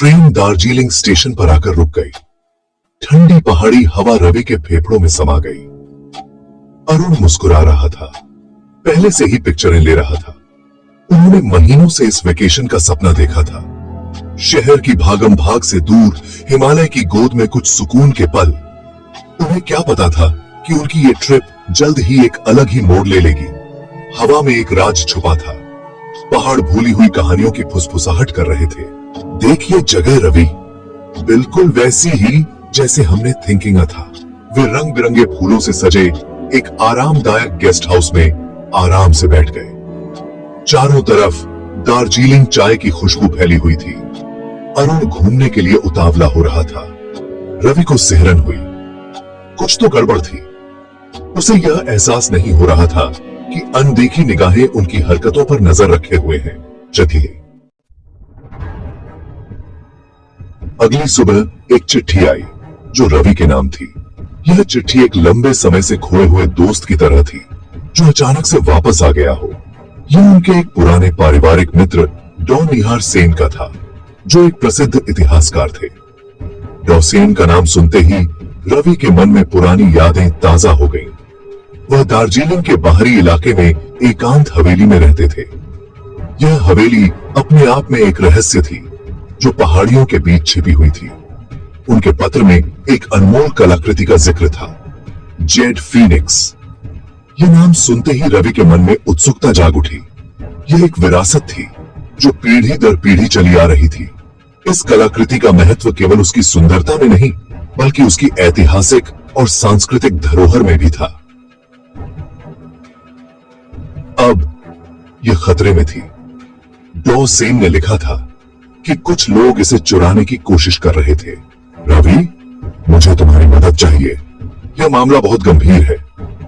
Train Darjeeling station पर आकर रुक गई। ठंडी पहाड़ी हवा रवि के फेफड़ों में समा गई। अरुण मुस्कुरा रहा था, पहले से ही पिक्चरें ले रहा था। उन्होंने महीनों से इस वेकेशन का सपना देखा था। शहर की भागम भाग से दूर हिमालय की गोद में कुछ सुकून के पल। उन्हें क्या पता था कि उनकी ये ट्रिप जल्द ही एक अलग ही मोड़ ले लेगी। हवा में एक राज छुपा था। पहाड़ भूली हुई कहानियों की फुसफुसाहट कर रहे थे। देखिए जगह रवि, बिल्कुल वैसी ही जैसे हमने थिंकिंग था। वे रंग बिरंगे फूलों से सजे एक आरामदायक गेस्ट हाउस में आराम से बैठ गए। चारों तरफ दार्जिलिंग चाय की खुशबू फैली हुई थी। अरुण घूमने के लिए उतावला हो रहा था। रवि को सिहरन हुई। कुछ तो गड़बड़ थी। उसे यह एहसास नहीं हो रहा था कि अनदेखी निगाहें उनकी हरकतों पर नजर रखे हुए हैं। चलिए। अगली सुबह एक चिट्ठी आई जो रवि के नाम थी। यह चिट्ठी एक लंबे समय से खोए हुए दोस्त की तरह थी जो अचानक से वापस आ गया हो। यह उनके एक पुराने पारिवारिक मित्र डॉ निहार सेन का था, जो एक प्रसिद्ध इतिहासकार थे। डॉ सेन का नाम सुनते ही रवि के मन में पुरानी यादें ताजा हो गईं। वह दार्जिलिंग के बाहरी इलाके में एकांत हवेली में रहते थे। यह हवेली अपने आप में एक रहस्य थी जो पहाड़ियों के बीच छिपी हुई थी। उनके पत्र में एक अनमोल कलाकृति का जिक्र था, जेड फीनिक्स। यह नाम सुनते ही रवि के मन में उत्सुकता जाग उठी। यह एक विरासत थी जो पीढ़ी दर पीढ़ी चली आ रही थी। इस कलाकृति का महत्व केवल उसकी सुंदरता में नहीं, बल्कि उसकी ऐतिहासिक और सांस्कृतिक धरोहर में भी था। अब यह खतरे में थी। डॉ सेन ने लिखा था कि कुछ लोग इसे चुराने की कोशिश कर रहे थे। रवि, मुझे तुम्हारी मदद चाहिए। यह मामला बहुत गंभीर है।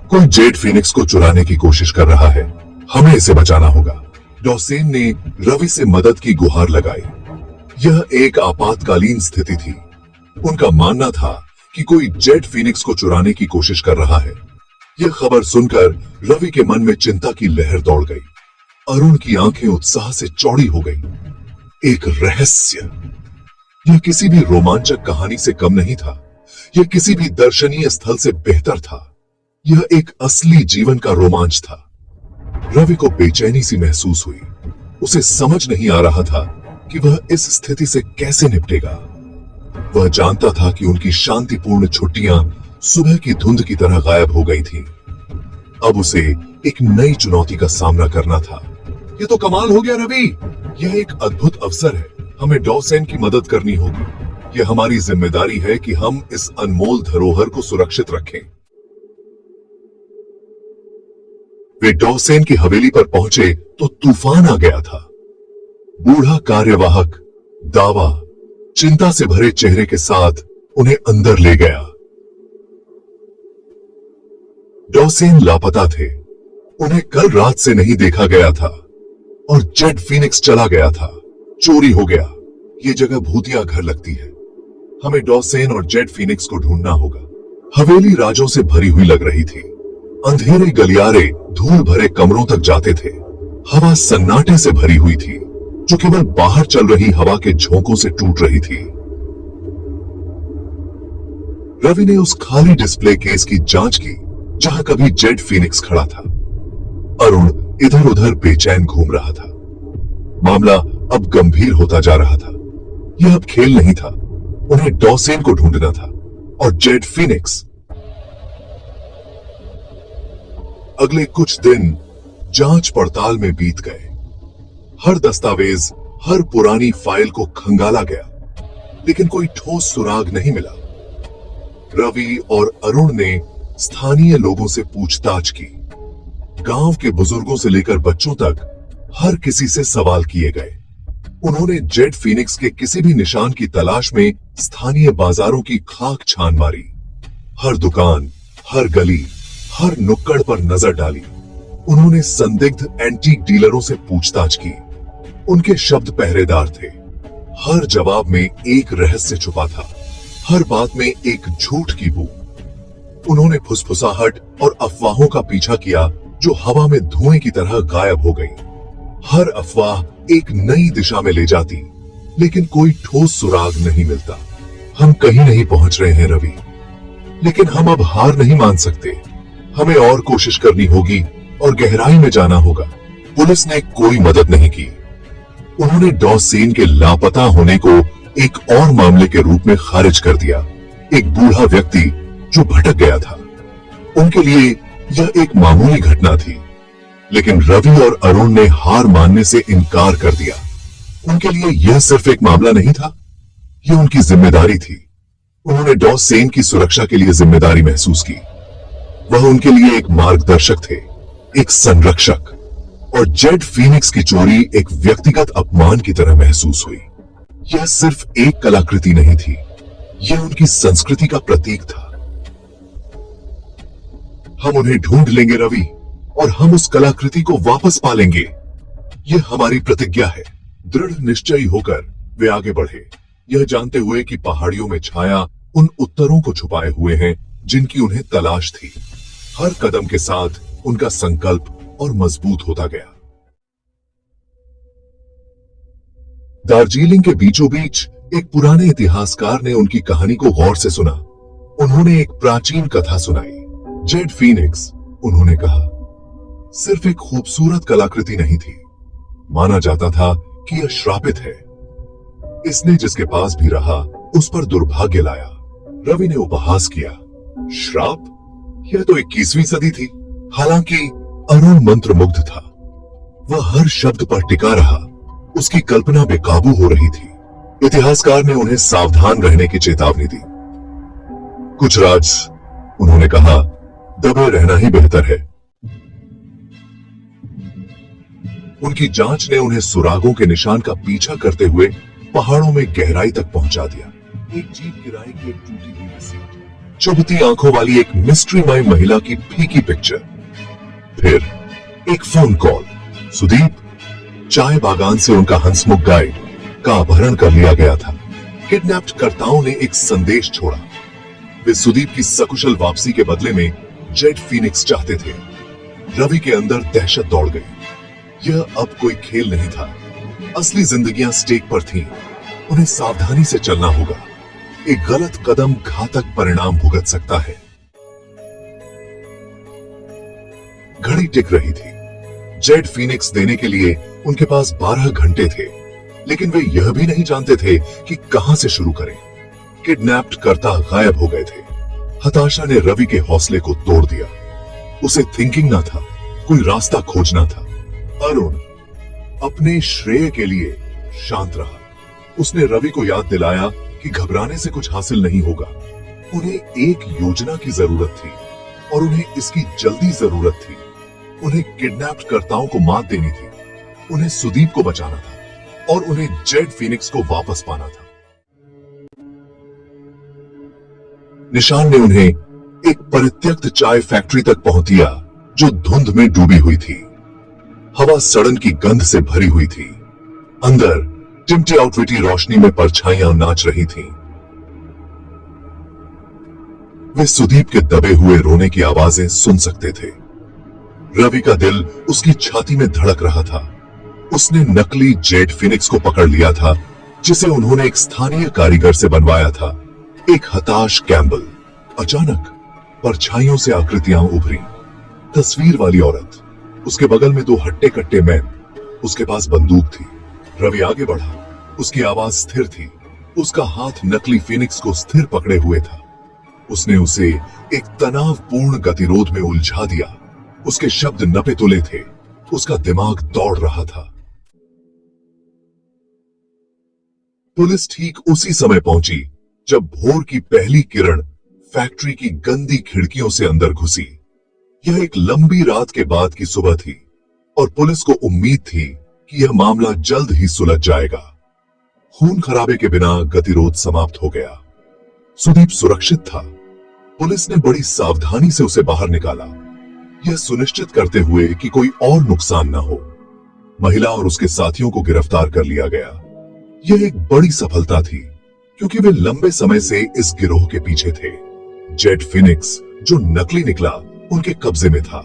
कोई जेड फीनिक्स को चुराने की कोशिश कर रहा है। हमें इसे बचाना होगा। डॉ सेन ने रवि से मदद की गुहार लगाई। यह एक आपातकालीन स्थिति थी। उनका मानना था कि कोई जेड फीनिक्स को चुराने की कोशिश कर रहा है। यह खबर सुनकर रवि के मन में चिंता की लहर दौड़ गई। अरुण की आंखें उत्साह से चौड़ी हो गईं। एक रहस्य। यह किसी भी रोमांचक कहानी से कम नहीं था। यह किसी भी दर्शनीय स्थल से बेहतर था। यह एक असली जीवन का रोमांच था। रवि को बेचैनी सी महसूस हुई। उसे समझ नहीं आ रहा था कि वह इस स्थिति से कैसे निपटेगा। वह जानता था कि उनकी शांतिपूर्ण छुट्टियां सुबह की धुंध की तरह गायब हो गई थीं। अब उसे एक नई चुनौती का सामना करना था। यह तो कमाल हो गया रवि। यह एक अद्भुत अवसर है। हमें डॉ सेन की मदद करनी होगी। यह हमारी जिम्मेदारी है कि हम इस अनमोल धरोहर को सुरक्षित रखें। वे डॉ सेन की हवेली पर पहुंचे तो तूफान आ गया था। बूढ़ा कार्यवाहक दावा चिंता से भरे चेहरे के साथ उन्हें अंदर ले गया। डॉ सेन लापता थे। उन्हें कल रात से नहीं देखा गया था और जेड फीनिक्स चला गया था, चोरी हो गया। ये जगह भूतिया घर लगती है। हमें डॉ सेन और जेड फीनिक्स को ढूंढना होगा। हवेली राजों से भरी हुई लग रही थी। अंधेरे गलियारे धूल भरे कमरों तक जाते थे। हवा सन्नाटे से भरी हुई थी जो केवल बाहर चल रही हवा के झोंकों से टूट रही थी। रवि ने उस खाली डिस्प्ले केस की जांच की जहां कभी जेड फीनिक्स खड़ा था। अरुण इधर उधर बेचैन घूम रहा था। मामला अब गंभीर होता जा रहा था। यह अब खेल नहीं था। उन्हें डॉ सेन को ढूंढना था और जेड फीनिक्स। अगले कुछ दिन जांच पड़ताल में बीत गए। हर दस्तावेज, हर पुरानी फाइल को खंगाला गया, लेकिन कोई ठोस सुराग नहीं मिला। रवि और अरुण ने स्थानीय लोगों से पूछताछ की। गांव के बुजुर्गों से लेकर बच्चों तक हर किसी से सवाल किए गए। उन्होंने जेड फीनिक्स के किसी भी निशान की तलाश में स्थानीय बाजारों की खाक छान मारी। हर दुकान, हर गली, हर नुक्कड़ पर नजर डाली। उन्होंने संदिग्ध एंटीक डीलरों से पूछताछ की। उनके शब्द पहरेदार थे। हर जवाब में एक रहस्य छुपा था। हर बात में एक झूठ की बू। उन्होंने फुसफुसाहट और अफवाहों का पीछा किया जो हवा में धुएं की तरह गायब हो गई। हर अफवाह एक नई दिशा में ले जाती, लेकिन कोई ठोस सुराग नहीं मिलता। हम कहीं नहीं पहुंच रहे हैं रवि, लेकिन हम अब हार नहीं मान सकते। हमें और कोशिश करनी होगी और गहराई में जाना होगा। पुलिस ने कोई मदद नहीं की। उन्होंने डॉसेन के लापता होने को एक और मामले के रूप में खारिज कर दिया। एक बूढ़ा व्यक्ति जो भटक गया था, उनके लिए यह एक मामूली घटना थी, लेकिन रवि और अरुण ने हार मानने से इनकार कर दिया। उनके लिए यह सिर्फ एक मामला नहीं था, यह उनकी जिम्मेदारी थी। उन्होंने डॉसेन की सुरक्षा के लिए जिम्मेदारी महसूस की। वह उनके लिए एक मार्गदर्शक थे, एक संरक्षक, और जेड फीनिक्स की चोरी एक व्यक्तिगत अपमान की तरह महसूस हुई। यह सिर्फ एक कलाकृति नहीं थी, यह उनकी संस्कृति का प्रतीक था। हम उन्हें ढूंढ लेंगे रवि, और हम उस कलाकृति को वापस पा लेंगे। यह हमारी प्रतिज्ञा है। दृढ़ निश्चयी होकर वे आगे बढ़े, यह जानते हुए कि पहाड़ियों में छाया उन उत्तरों को छुपाए हुए हैं जिनकी उन्हें तलाश थी। हर कदम के साथ उनका संकल्प और मजबूत होता गया। दार्जिलिंग के बीचों बीच एक पुराने इतिहासकार ने उनकी कहानी को गौर से सुना। उन्होंने एक प्राचीन कथा सुनाई। जेड फीनिक्स, उन्होंने कहा, सिर्फ एक खूबसूरत कलाकृति नहीं थी। माना जाता था कि यह श्रापित है। इसने जिसके पास भी रहा उस पर दुर्भाग्य लाया। रवि ने उपहास किया, श्राप? यह तो 21वीं सदी थी। हालांकि अरुण मंत्रमुग्ध था। वह हर शब्द पर टिका रहा। उसकी कल्पना बेकाबू हो रही थी। इतिहासकार ने उन्हें सावधान रहने की चेतावनी दी। कुछ राज, उन्होंने कहा, दबे रहना ही बेहतर है। उनकी जांच ने उन्हें सुरागों के निशान का पीछा करते हुए पहाड़ों में गहराई तक पहुंचा दिया। एक जीप किराए की एक टूटी हुई सीट, चुभती आंखों वाली एक मिस्ट्रीमय महिला की फीकी पिक्चर, फिर एक फोन कॉल। सुदीप, चाय बागान से उनका हंसमुख गाइड का अपहरण कर लिया गया था। किडनैप्ड कर्ताओं ने एक संदेश छोड़ा। वे सुदीप की सकुशल वापसी के बदले में जेड फीनिक्स चाहते थे। रवि के अंदर दहशत दौड़ गई। यह अब कोई खेल नहीं था। असली जिंदगियां स्टेक पर थीं। उन्हें सावधानी से चलना होगा। एक गलत कदम घातक परिणाम भुगत सकता है। घड़ी टिक रही थी। जेड फीनिक्स देने के लिए उनके पास 12 घंटे थे, लेकिन वे यह भी नहीं जानते थे कि कहां से शुरू करें। किडनैप्ड कर्ता गायब हो गए थे। हताशा ने रवि के हौसले को तोड़ दिया। उसे थिंकिंग ना था, कोई रास्ता खोजना था। अरुण अपने श्रेय के लिए शांत रहा। उसने रवि को याद दिलाया कि घबराने से कुछ हासिल नहीं होगा। उन्हें एक योजना की जरूरत थी और उन्हें इसकी जल्दी जरूरत थी। उन्हें किडनैप्ड कर्ताओं को मात देनी थी, उन्हें सुदीप को बचाना था और उन्हें जेड फीनिक्स को वापस पाना था। निशान ने उन्हें एक परित्यक्त चाय फैक्ट्री तक पहुंच दिया जो धुंध में डूबी हुई थी। हवा सड़न की गंध से भरी हुई थी। अंदर टिमटी आउटविटी रोशनी में परछाइयां नाच रही थीं। वे सुदीप के दबे हुए रोने की आवाजें सुन सकते थे। रवि का दिल उसकी छाती में धड़क रहा था। उसने नकली जेड फिनिक्स को पकड़ लिया था, जिसे उन्होंने एक स्थानीय कारीगर से बनवाया था। एक हताश कैम्बल। अचानक परछाइयों से आकृतियां उभरी। तस्वीर वाली औरत, उसके बगल में दो हट्टे कट्टे मैन, उसके पास बंदूक थी। रवि आगे बढ़ा। उसकी आवाज स्थिर थी। उसका हाथ नकली फिनिक्स को स्थिर पकड़े हुए था। उसने उसे एक तनावपूर्ण गतिरोध में उलझा दिया। उसके शब्द नपे तुले थे। उसका दिमाग दौड़ रहा था। पुलिस ठीक उसी समय पहुंची जब भोर की पहली किरण फैक्ट्री की गंदी खिड़कियों से अंदर घुसी। यह एक लंबी रात के बाद की सुबह थी और पुलिस को उम्मीद थी कि यह मामला जल्द ही सुलझ जाएगा। खून खराबे के बिना गतिरोध समाप्त हो गया। सुदीप सुरक्षित था। पुलिस ने बड़ी सावधानी से उसे बाहर निकाला, यह सुनिश्चित करते हुए कि कोई और नुकसान न हो। महिला और उसके साथियों को गिरफ्तार कर लिया गया। यह एक बड़ी सफलता थी क्योंकि वे लंबे समय से इस गिरोह के पीछे थे। जेड फिनिक्स जो नकली निकला उनके कब्जे में था।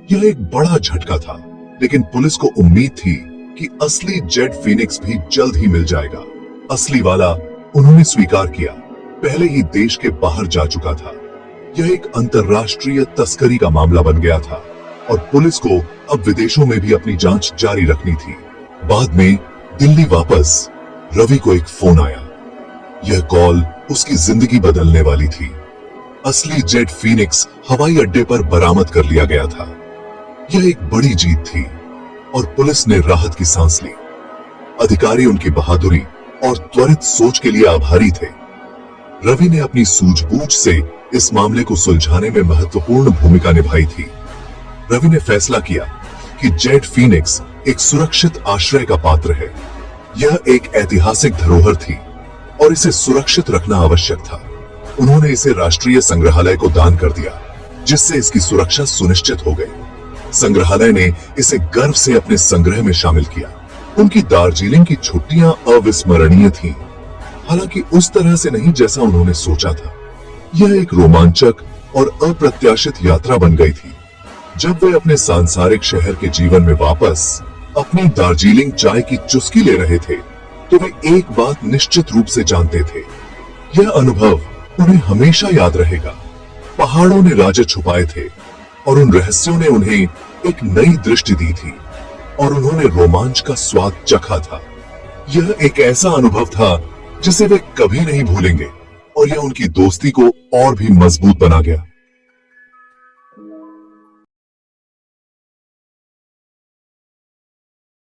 यह एक बड़ा झटका था, लेकिन पुलिस को उम्मीद थी कि असली जेड फिनिक्स भी जल्द ही मिल जाएगा। असली वाला उन्होंने स्वीकार किया, पहले ही देश के बाहर जा चुका था। यह एक अंतर्राष्ट्रीय तस्करी का मामला बन गया था और पुलिस को अब विदेशों में भी अपनी जांच जारी रखनी थी। बाद में दिल्ली वापस रवि को एक फोन आया। यह कॉल उसकी जिंदगी बदलने वाली थी। असली जेट फीनिक्स हवाई अड्डे पर बरामद कर लिया गया था। यह एक बड़ी जीत थी और पुलिस ने राहत की सांस ली। अधिकारी उनकी बहादुरी और त्वरित सोच के लिए आभारी थे। रवि ने अपनी सूझबूझ से इस मामले को सुलझाने में महत्वपूर्ण भूमिका निभाई थी। रवि ने फैसला किया कि जेट फीनिक्स एक सुरक्षित आश्रय का पात्र है। यह एक ऐतिहासिक धरोहर थी और इसे सुरक्षित रखना आवश्यक था। उन्होंने इसे राष्ट्रीय संग्रहालय को दान कर दिया, जिससे इसकी सुरक्षा सुनिश्चित हो गई। संग्रहालय ने इसे गर्व से अपने संग्रह में शामिल किया। उनकी दार्जिलिंग की छुट्टियां अविस्मरणीय थीं, हालांकि उस तरह से नहीं जैसा उन्होंने सोचा था। यह एक रोमांचक और अप्रत्याशित यात्रा बन गई थी। जब वे अपने सांसारिक शहर के जीवन में वापस अपनी दार्जिलिंग चाय की चुस्की ले रहे थे, तो वे एक बात निश्चित रूप से जानते थे। यह अनुभव उन्हें हमेशा याद रहेगा। पहाड़ों ने राज छुपाए थे और उन रहस्यों ने उन्हें एक नई दृष्टि दी थी और उन्होंने रोमांच का स्वाद चखा था। यह एक ऐसा अनुभव था जिसे वे कभी नहीं भूलेंगे और यह उनकी दोस्ती को और भी मजबूत बना गया।